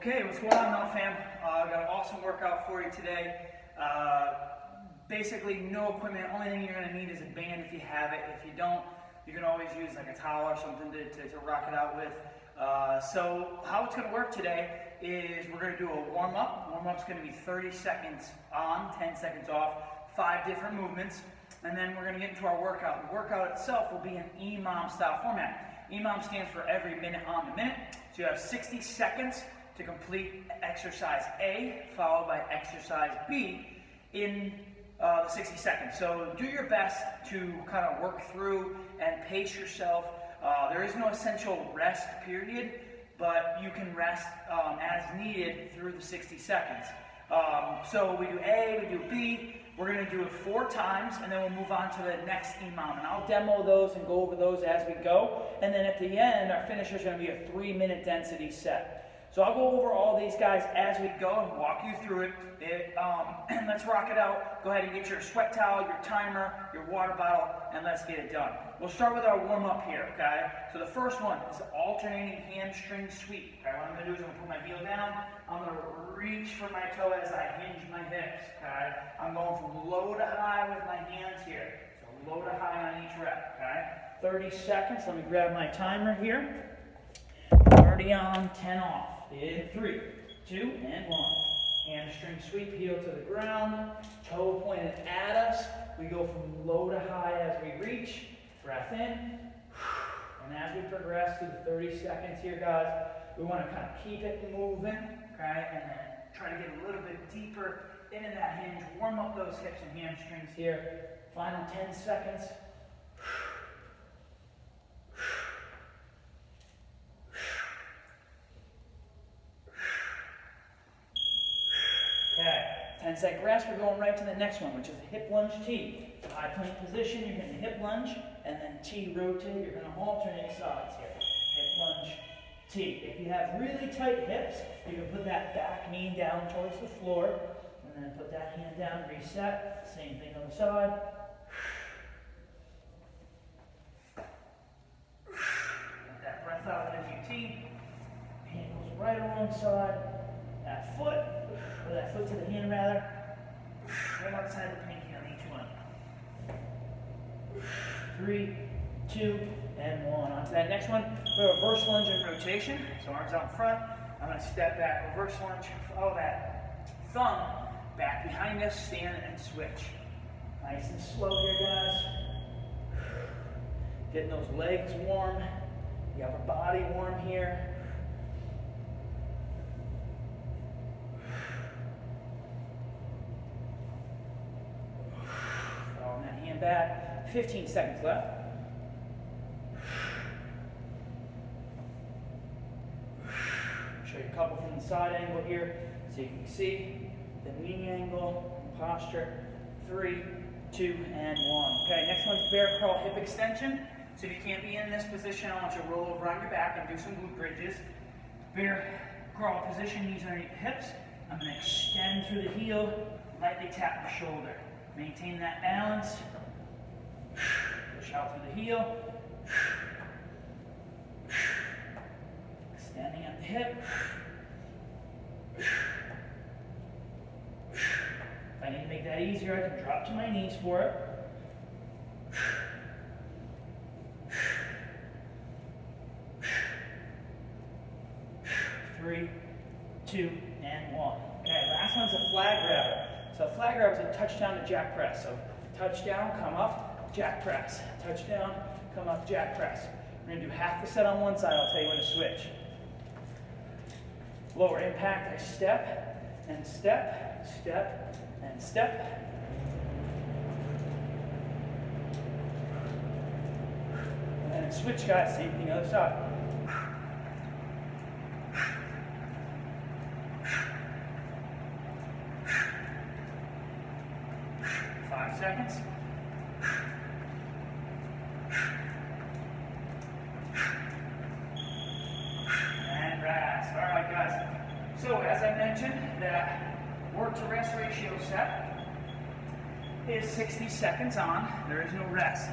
Okay, what's going on now, fam? I got an awesome workout for you today. Basically, no equipment. Only thing you're going to need is a band if you have it. If you don't, you can always use like a towel or something to rock it out with. So how it's going to work today is we're going to do a warm-up. Warm-up's going to be 30 seconds on, 10 seconds off, 5 different movements. And then we're going to get into our workout. The workout itself will be an Emom style format. Emom stands for every minute on the minute. So you have 60 seconds to complete exercise A, followed by exercise B in the 60 seconds. So do your best to kind of work through and pace yourself. There is no essential rest period, but you can rest as needed through the 60 seconds. So we do A, we do B. We're going to do it 4 times, and then we'll move on to the next Emom. And I'll demo those and go over those as we go. And then at the end, our finisher is going to be a 3-minute density set. So I'll go over all these guys as we go and walk you through it. Let's rock it out. Go ahead and get your sweat towel, your timer, your water bottle, and let's get it done. We'll start with our warm-up here, okay? So the first one is the alternating hamstring sweep. Okay, what I'm going to do is I'm going to put my heel down. I'm going to reach for my toe as I hinge my hips, okay? I'm going from low to high with my hands here. So low to high on each rep, okay? 30 seconds. Let me grab my timer here. 30 on, 10 off. In 3, 2, and 1. Hamstring sweep, heel to the ground, toe pointed at us. We go from low to high as we reach. Breath in. And as we progress through the 30 seconds here, guys, we want to kind of keep it moving, okay? And then try to get a little bit deeper into that hinge. Warm up those hips and hamstrings here. Final 10 seconds. Okay, 10-second rest. We're going right to the next one, which is the hip lunge T. High plank position, you're going to hip lunge, and then T rotate. You're going to alternate sides here. Hip lunge T. If you have really tight hips, you can put that back knee down towards the floor, and then put that hand down, reset. Same thing on the side. Let that breath out as you T. Hand goes right alongside that foot. Or that foot to the hand rather, right outside the pinky on each one. 3, 2, and 1. On to that next one, we have reverse lunge and rotation. So arms out in front, I'm going to step back, reverse lunge, follow that thumb back behind us, stand and switch. Nice and slow here, guys. Getting those legs warm, the upper body warm here. Back, 15 seconds left. Show you a couple from the side angle here so you can see the knee angle, posture. 3, 2, and 1. Okay, next one's bear crawl hip extension. So if you can't be in this position, I want you to roll over on your back and do some glute bridges. Bear crawl position, knees underneath the hips. I'm going to extend through the heel, lightly tap the shoulder. Maintain that balance. Push out through the heel. Extending at the hip. If I need to make that easier, I can drop to my knees for it. 3, 2, and 1. Okay, last one's a flag grabber. So a flag grabber is a touchdown to jack press. So touchdown, come up, jack press. Touchdown, come up, jack press. We're going to do half the set on one side. I'll tell you when to switch. Lower impact, I step, and step, step, and step. And then switch, guys. Same thing, other side. Seconds. And rest. All right, guys. So as I mentioned, that work to rest ratio set is 60 seconds on. There is no rest.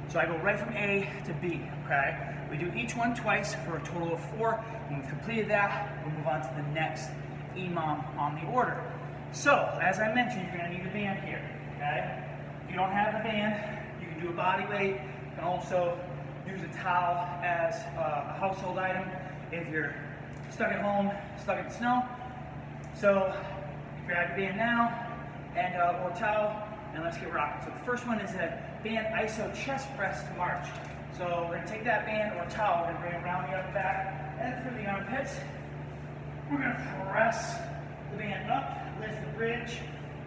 So I go right from A to B, okay? We do each one twice for a total of 4. When we've completed that, we'll move on to the next Emom on the order. So, as I mentioned, you're gonna need a band here, okay? If you don't have a band, you can do a body weight. You can also use a towel as a household item if you're stuck at home, stuck in the snow. So, grab your band now, and or towel, and let's get rocking. So the first one is a band iso chest press to march. So we're gonna take that band or towel, we're gonna bring it around the upper back and through the armpits. We're gonna press the band up, lift the bridge,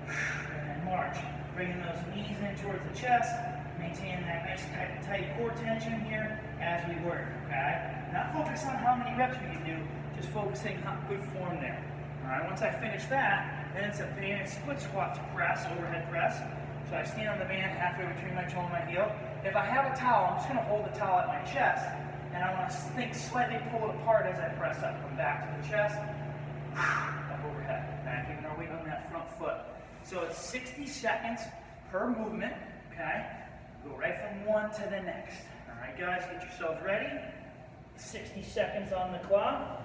and then march. Bringing those knees in towards the chest, maintaining that nice tight core tension here as we work, okay? Not focus on how many reps we can do, just focusing on good form there. All right, once I finish that, then it's a band split squat to press, overhead press. So I stand on the band halfway between my toe and my heel. If I have a towel, I'm just gonna hold the towel at my chest, and I wanna think slightly pull it apart as I press up. Come back to the chest, up overhead. Okay, keeping our weight on that front foot. So it's 60 seconds per movement, okay? Go right from one to the next. All right, guys, get yourselves ready. 60 seconds on the clock.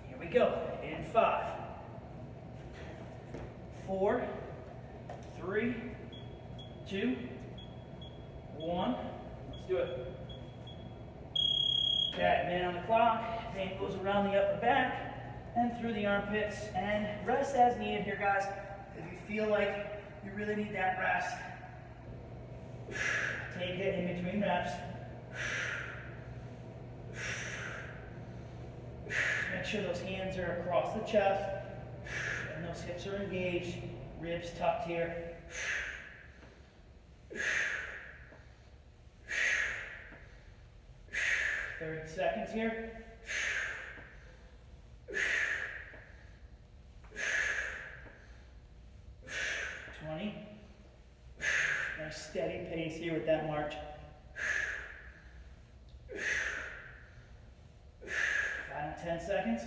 Here we go. In 5, 4, 3, 2, 1. Let's do it. Okay, man on the clock. Band goes around the upper back and through the armpits. And rest as needed here, guys. If you feel like you really need that rest, take it in between reps. Make sure those hands are across the chest and those hips are engaged, ribs tucked here. 30 seconds here. 20. Nice steady pace here with that march. 10 seconds.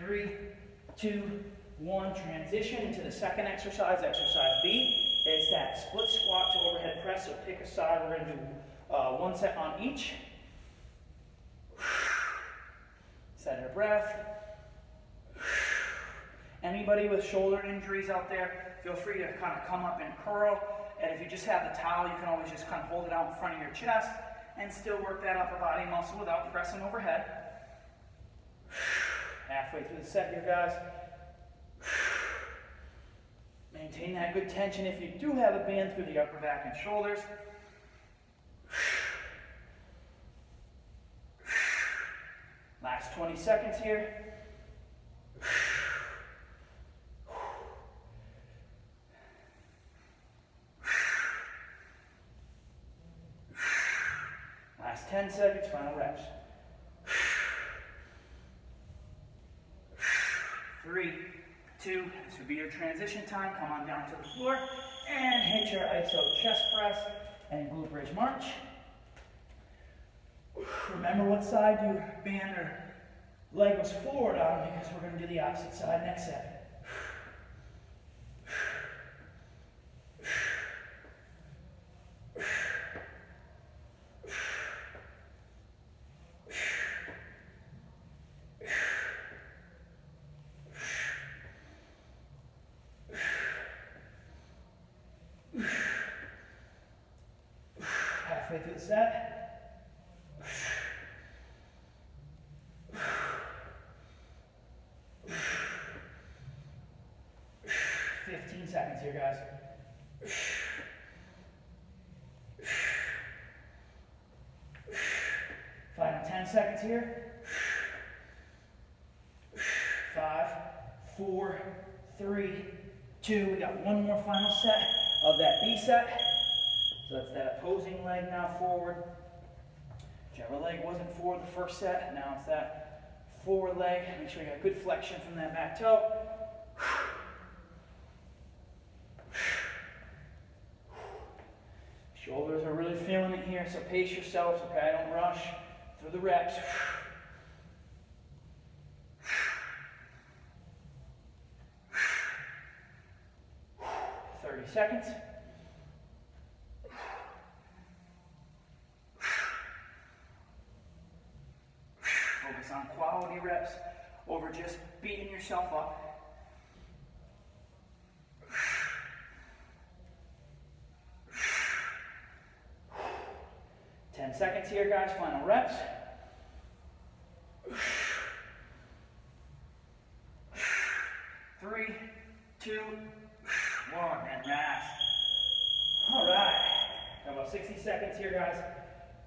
3, 2, 1. Transition into the second exercise, exercise B. It's that split squat to overhead press. So pick a side. We're going to do 1 set on each. Set your breath. Anybody with shoulder injuries out there, feel free to kind of come up and curl. And if you just have the towel, you can always just kind of hold it out in front of your chest and still work that upper body muscle without pressing overhead. Halfway through the set here, guys. Maintain that good tension if you do have a band through the upper back and shoulders. Last 20 seconds here. Last 10 seconds, final reps. 3, 2, this would be your transition time. Come on down to the floor and hit your iso chest press and glute bridge march. Remember what side your band or leg was forward on, because we're going to do the opposite side next set. Halfway through the set. 15 seconds here, guys. Final 10 seconds here. 5, 4, 3, 2. We got one more final set of that B set. So that's that opposing leg now forward. Whichever leg wasn't forward the first set, now it's that forward leg. Make sure you got good flexion from that back toe. Shoulders are really feeling it here, so pace yourselves, okay? Don't rush through the reps. seconds. Focus on quality reps over just beating yourself up. 10 seconds here, guys, final reps. 3, 2, 1, and rest. All right, got about 60 seconds here, guys,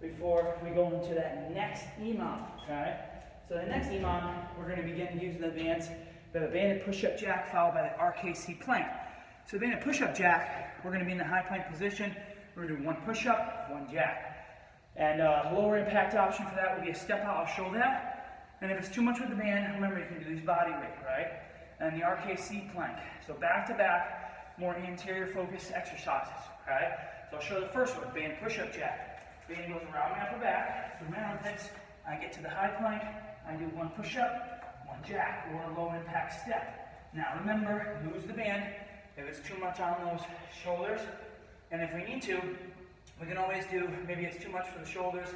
before we go into that next Emom, okay? So the next Emom, we're gonna begin using the bands. We have a banded push-up jack followed by the RKC plank. So the banded push-up jack, we're gonna be in the high plank position. We're gonna do 1 push-up, 1 jack. And a lower impact option for that would be a step out. I'll show that. And if it's too much with the band, remember you can do these body weight, right? And the RKC plank. So back to back, more anterior focused exercises, okay? So I'll show the first one, band push-up jack. Band goes around my upper back, through my armpits. I get to the high plank. I do 1 push-up, 1 jack, or a low impact step. Now remember, lose the band if it's too much on those shoulders. And if we need to, we can always do, maybe it's too much for the shoulders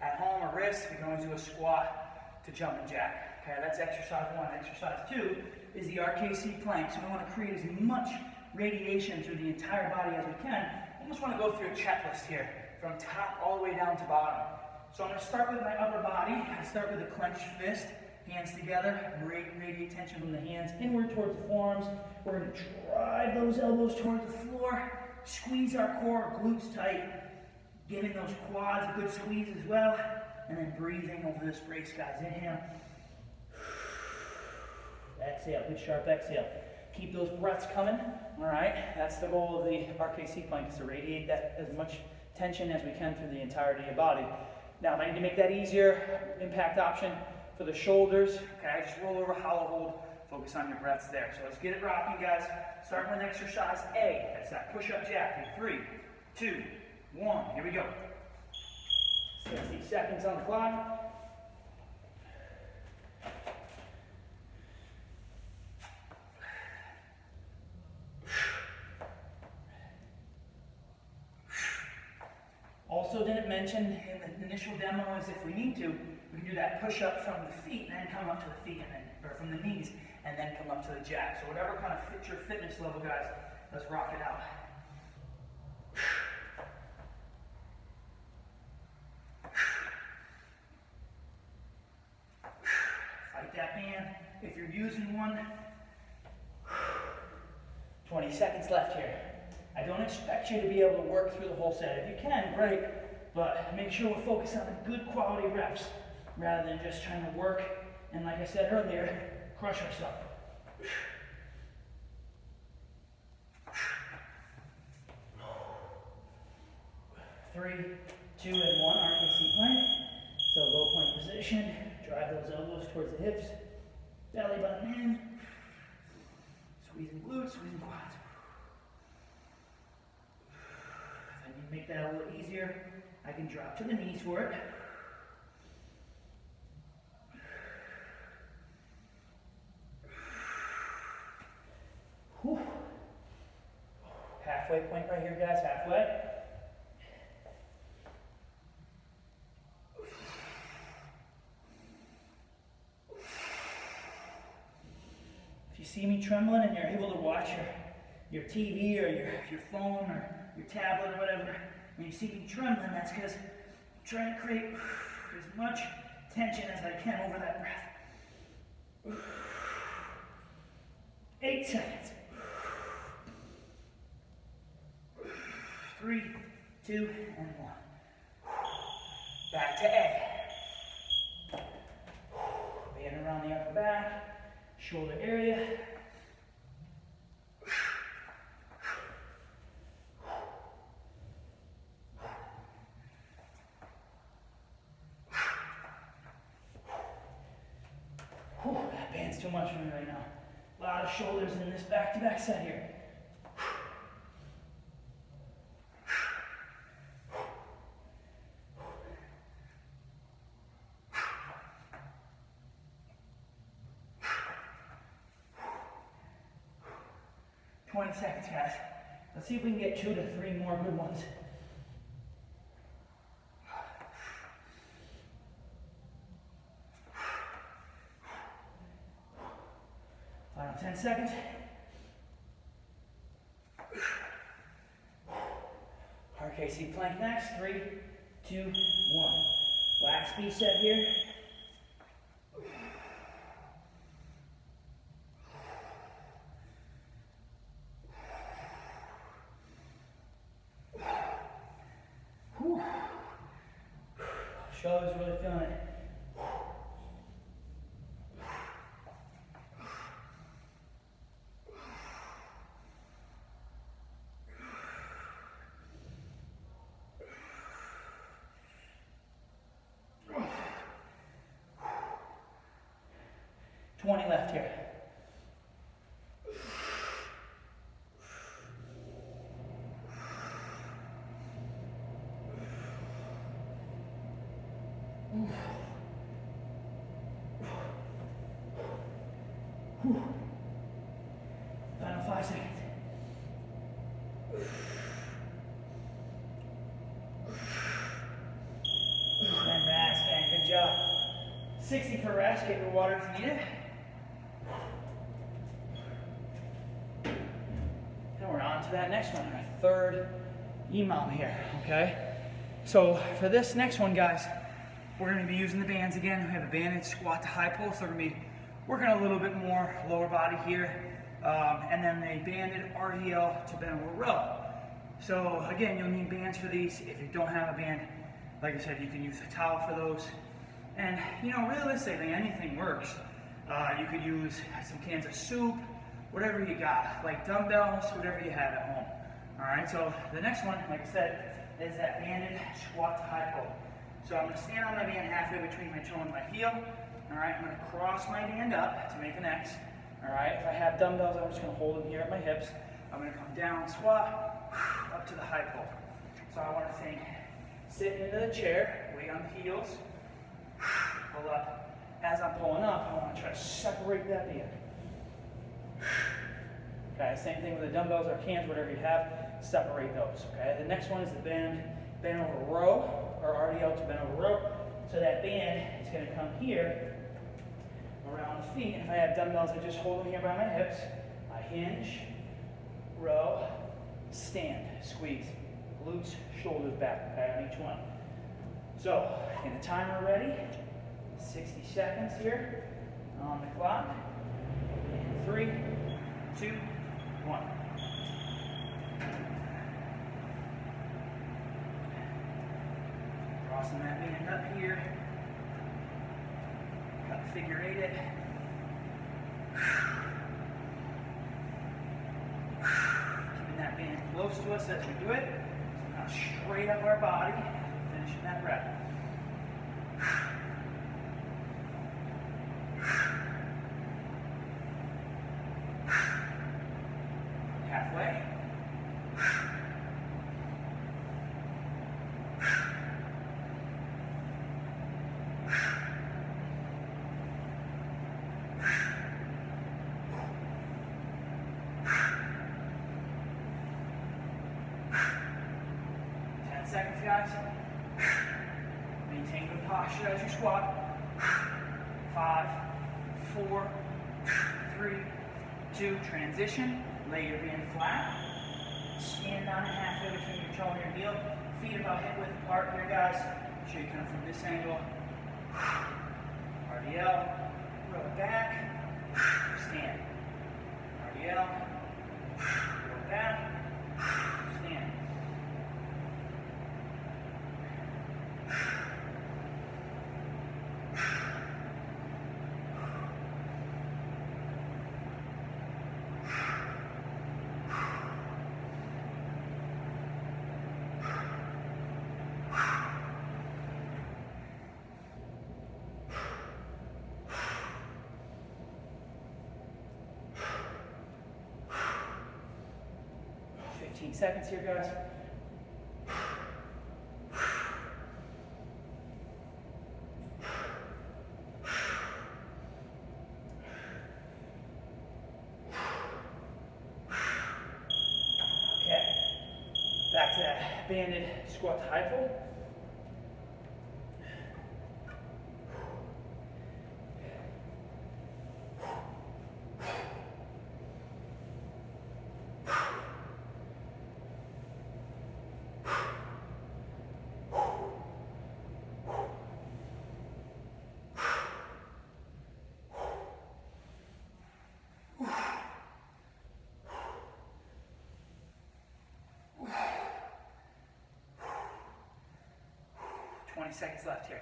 at home or wrists, we can always do a squat to jump and jack. Okay, that's exercise 1. Exercise 2 is the RKC plank. So we want to create as much radiation through the entire body as we can. Almost want to go through a checklist here, from top all the way down to bottom. So I'm going to start with my upper body. I start with a clenched fist, hands together, radiate tension from the hands inward towards the forearms. We're going to drive those elbows towards the floor, squeeze our core, glutes tight. Giving those quads a good squeeze as well, and then breathing over this brace, guys. Inhale. Exhale, good sharp exhale. Keep those breaths coming, all right? That's the goal of the RKC plank, is to radiate that as much tension as we can through the entirety of the body. Now, if I need to make that easier, impact option for the shoulders, okay? Just roll over, hollow hold, focus on your breaths there. So let's get it rocking, guys. Starting with exercise A, that's that push-up jack. In 3, 2, 1, here we go. 60 seconds on the clock. Also didn't mention in the initial demo is if we need to, we can do that push up from the feet and then come up to the feet, and then, or from the knees and then come up to the jack. So whatever kind of fits your fitness level, guys, let's rock it out. That band, if you're using one. 20 seconds left here. I don't expect you to be able to work through the whole set. If you can, great, but make sure we're focused on the good quality reps rather than just trying to work and, like I said earlier, crush ourselves. 3, 2, and 1, RKC plank. So low plank position. Drive those elbows towards the hips, belly button in, squeezing glutes, squeezing quads. If I need to make that a little easier, I can drop to the knees for it. Whew. Halfway point right here, guys, halfway. See me trembling and you're able to watch your TV or your phone or your tablet or whatever, when you see me trembling, that's because I'm trying to create as much tension as I can over that breath. 8 seconds. 3, 2, and 1. Back to A. Band around the upper back. Shoulder area. Whew, that band's too much for me right now. A lot of shoulders in this back-to-back set here. Seconds, guys. Let's see if we can get 2 to 3 more good ones. Final 10 seconds. RKC plank next. 3, 2, 1. Last B set here. Whew. Shoulders really feeling it. Left here. Final 5 seconds. And rest, and good job. 60 for rest, get your water if you need it. That next one, our third Emom here, okay? So for this next one, guys, we're gonna be using the bands again. We have a banded squat to high pull, so we're gonna be working a little bit more lower body here, and then the banded RDL to bend over row. So again, you'll need bands for these. If you don't have a band, like I said, you can use a towel for those. And you know, realistically, anything works. You could use some cans of soup, whatever you got, like dumbbells, whatever you have at home. All right, so the next one, like I said, is that banded squat to high pull. So I'm gonna stand on my band halfway between my toe and my heel. All right, I'm gonna cross my band up to make an X. All right, if I have dumbbells, I'm just gonna hold them here at my hips. I'm gonna come down, squat, up to the high pull. So I wanna think, sitting into the chair, weight on the heels, pull up. As I'm pulling up, I wanna try to separate that band. Okay, same thing with the dumbbells or cans, whatever you have, separate those. Okay, the next one is the bend over row, or RDL to bend over row. So that band is going to come here around the feet. And if I have dumbbells, I just hold them here by my hips. I hinge, row, stand, squeeze, glutes, shoulders back. Okay, on each one. So, get the timer ready. 60 seconds here on the clock. 3, 2, 1. Crossing that band up here. Got to figure 8 it. Keeping that band close to us as we do it. So now straight up our body. Finishing that rep. Halfway. Seconds, guys. Maintain good posture as you squat. 5, 4, 3, 2, transition. Lay your band flat. Stand on it halfway between your toe and your heel. Feet about hip width apart here, guys. Make sure you come from this angle. RDL. Roll it back. Stand. RDL. Roll it back. Stand. Seconds here, guys. Okay. banded squat to high pull. Seconds left here.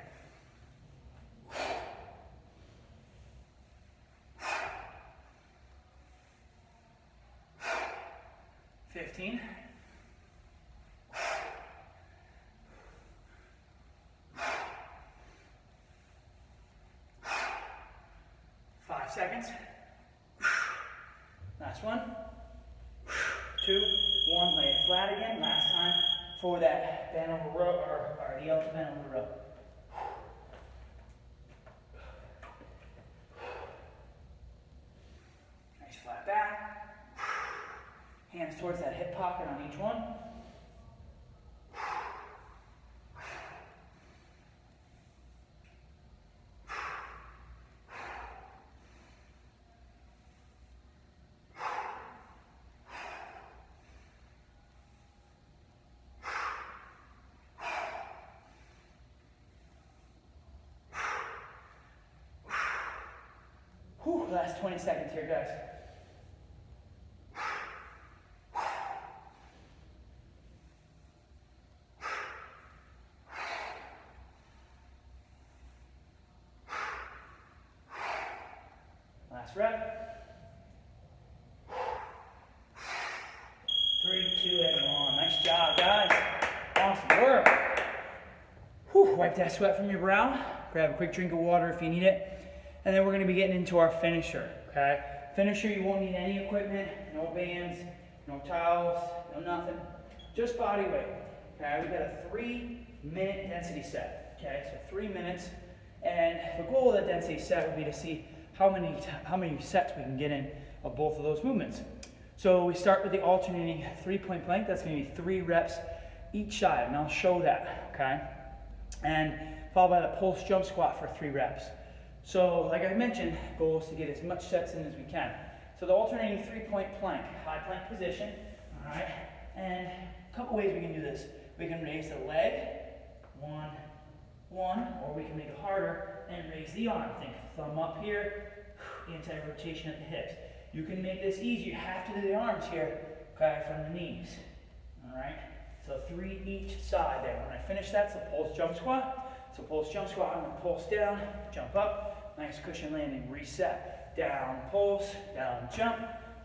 15. 5 seconds. Last one. 2, 1. Lay it flat again. Last time for that bend over row, or RDL to bend over row. Nice flat back. Hands towards that hip pocket on each one. Whew, last 20 seconds here, guys. Last rep. 3, 2, and 1. Nice job, guys. Awesome work. Whew, wipe that sweat from your brow. Grab a quick drink of water if you need it. And then we're going to be getting into our finisher, okay? Finisher, you won't need any equipment, no bands, no towels, no nothing. Just body weight, okay? We've got a 3-minute density set, okay? So 3 minutes. And the goal of that density set would be to see how many sets we can get in of both of those movements. So we start with the alternating 3-point plank. That's going to be 3 reps each side, and I'll show that, okay? And followed by the pulse jump squat for 3 reps. So, like I mentioned, goal is to get as much sets in as we can. So the alternating 3-point plank, high plank position, all right? And a couple ways we can do this. We can raise the leg, 1, 1, or we can make it harder and raise the arm. Think thumb up here, anti-rotation at the hips. You can make this easy. You have to do the arms here, okay, from the knees, all right? So 3 each side there. When I finish that, it's a pulse jump squat. So pulse jump squat, I'm going to pulse down, jump up, nice cushion landing, reset. Down, pulse, down, jump,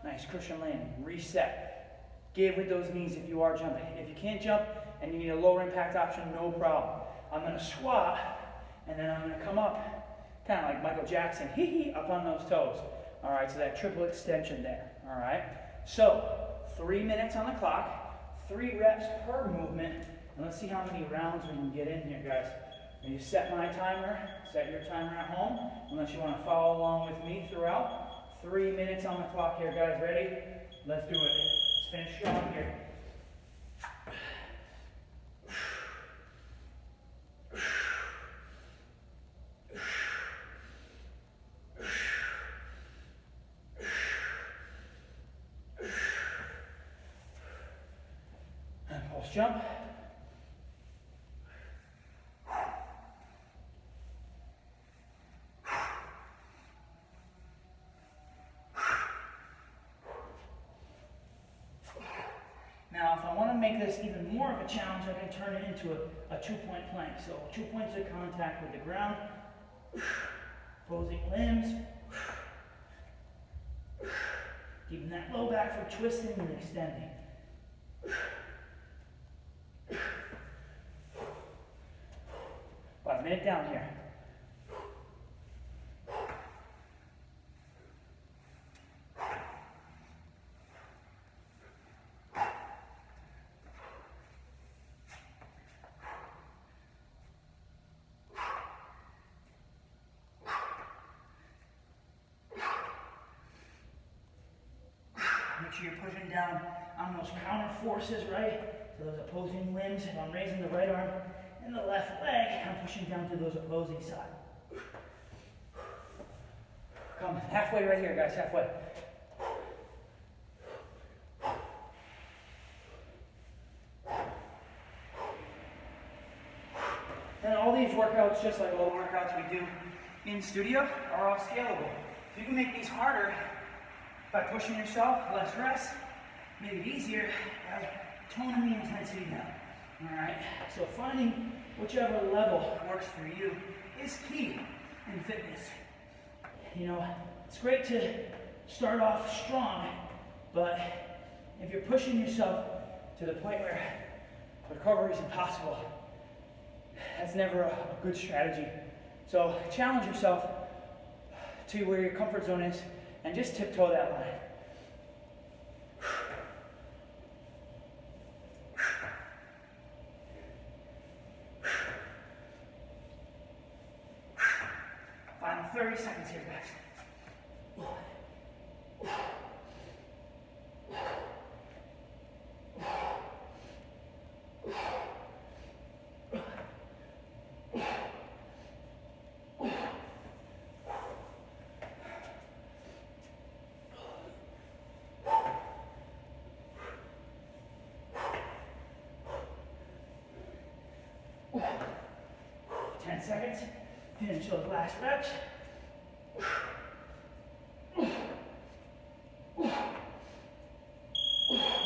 nice cushion landing, reset. Give with those knees if you are jumping. If you can't jump and you need a lower impact option, no problem. I'm going to squat, and then I'm going to come up, kind of like Michael Jackson, hee-hee, up on those toes. All right, so that triple extension there, all right? So 3 minutes on the clock, 3 reps per movement, and let's see how many rounds we can get in here, guys. And you set my timer, set your timer at home, unless you want to follow along with me throughout. 3 minutes on the clock here, guys. Ready? Let's do it. Let's finish strong here. And pulse jump. Now, if I want to make this even more of a challenge, I can turn it into a 2-point plank. So 2 points of contact with the ground, opposing limbs, keeping that low back for twisting and extending. 5 minutes down here. Make sure you're pushing down on those counter forces, right? To those opposing limbs. If I'm raising the right arm and the left leg, I'm pushing down to those opposing sides. Come halfway right here, guys, halfway. And all these workouts, just like all the workouts we do in studio, are all scalable. So you can make these harder by pushing yourself, less rest, make it easier by toning the intensity down. All right, so finding whichever level works for you is key in fitness. You know, it's great to start off strong, but if you're pushing yourself to the point where recovery is impossible, that's never a good strategy. So challenge yourself to where your comfort zone is and just tiptoe that line. Final 30 seconds here, guys. Seconds. Finish those last reps.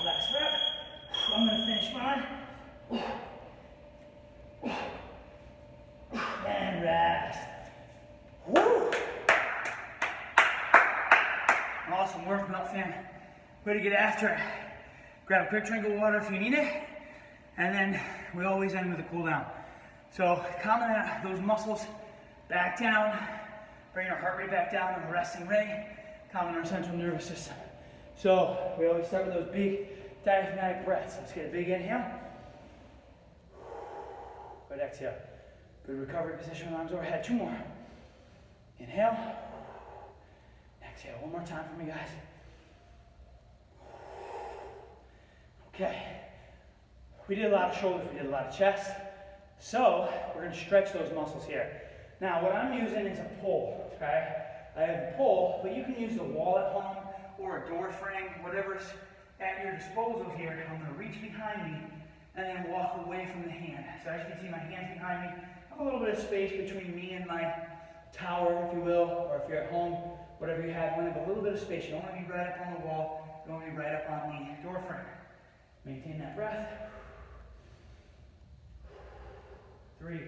Last rep. I'm going to finish mine. And rest. Woo! Awesome workout, fam. Way to get after it. Grab a quick drink of water if you need it. And then we always end with a cool down. So calming those muscles back down, bringing our heart rate back down to a resting rate, calming our central nervous system. So we always start with those big diaphragmatic breaths. Let's get a big inhale. Good exhale. Good recovery position with arms overhead. 2 more. Inhale. Exhale. 1 more time for me, guys. Okay. We did a lot of shoulders, we did a lot of chest. So we're going to stretch those muscles here. Now what I'm using is a pole, okay? I have a pole, but you can use the wall at home or a door frame, whatever's at your disposal here. I'm going to reach behind me and then walk away from the hand. So as you can see, my hand's behind me. I have a little bit of space between me and my tower, if you will, or if you're at home, whatever you have, you want to have a little bit of space. You don't want to be right up on the wall. You don't want to be right up on the door frame. Maintain that breath. 3,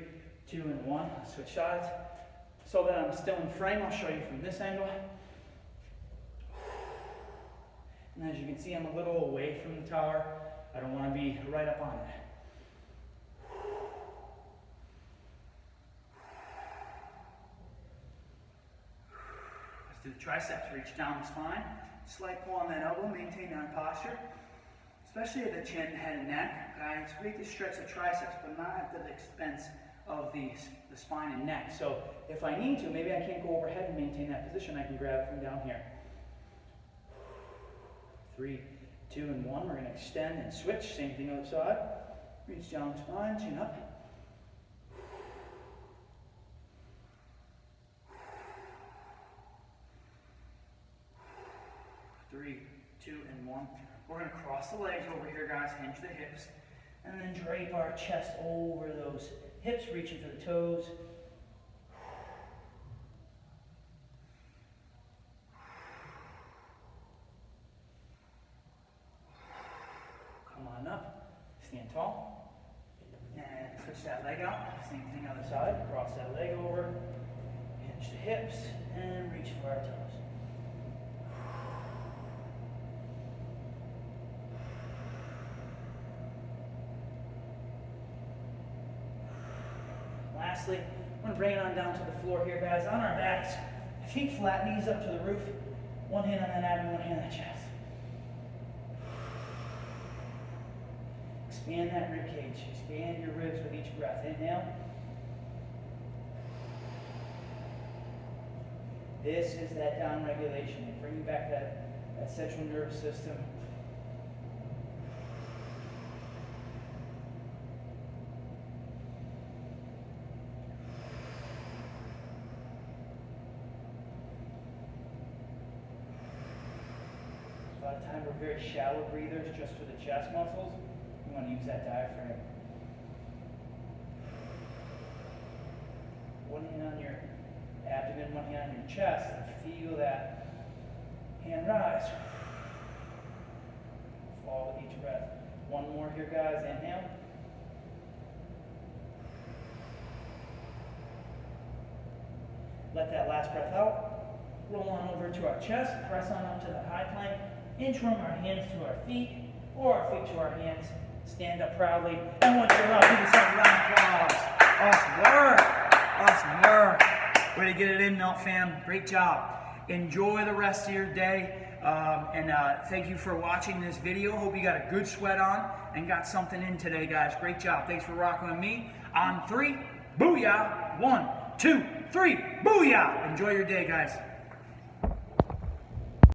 2, and 1. Let's switch sides. So that I'm still in frame, I'll show you from this angle. And as you can see, I'm a little away from the tower. I don't want to be right up on it. Let's do the triceps. Reach down the spine. Slight pull on that elbow. Maintain that posture. Especially at the chin, head, and neck. Okay? It's great to stretch the triceps, but not at the expense of the spine and neck. So if I need to, maybe I can't go overhead and maintain that position. I can grab it from down here. 3, 2, and 1. We're going to extend and switch. Same thing other side. Reach down the spine, chin up. 3, 2, and 1. We're going to cross the legs over here, guys, hinge the hips, and then drape our chest over those hips, reaching for the toes. Come on up, stand tall, and switch that leg out. Same thing other side, cross that leg over, hinge the hips, and reach for our toes. Lastly, we're going to bring it on down to the floor here, guys. On our backs, feet flat, knees up to the roof. One hand on that abdomen, one hand on that chest. Expand that rib cage. Expand your ribs with each breath. Inhale. This is that down regulation. Bringing back that central nervous system of the time we're very shallow breathers just for the chest muscles. You want to use that diaphragm. One hand on your abdomen, one hand on your chest, and feel that hand rise. Fall with each breath. One more here, guys. Inhale. Let that last breath out. Roll on over to our chest. Press on up to the high plank. Interim our hands to our feet, or our feet to our hands. Stand up proudly. And once you're up, give yourself a round of applause. Awesome work. Awesome work. Way to get it in, Melt fam. Great job. Enjoy the rest of your day. Thank you for watching this video. Hope you got a good sweat on and got something in today, guys. Great job. Thanks for rocking with me. On 3, booyah. 1, 2, 3, booyah. Enjoy your day, guys.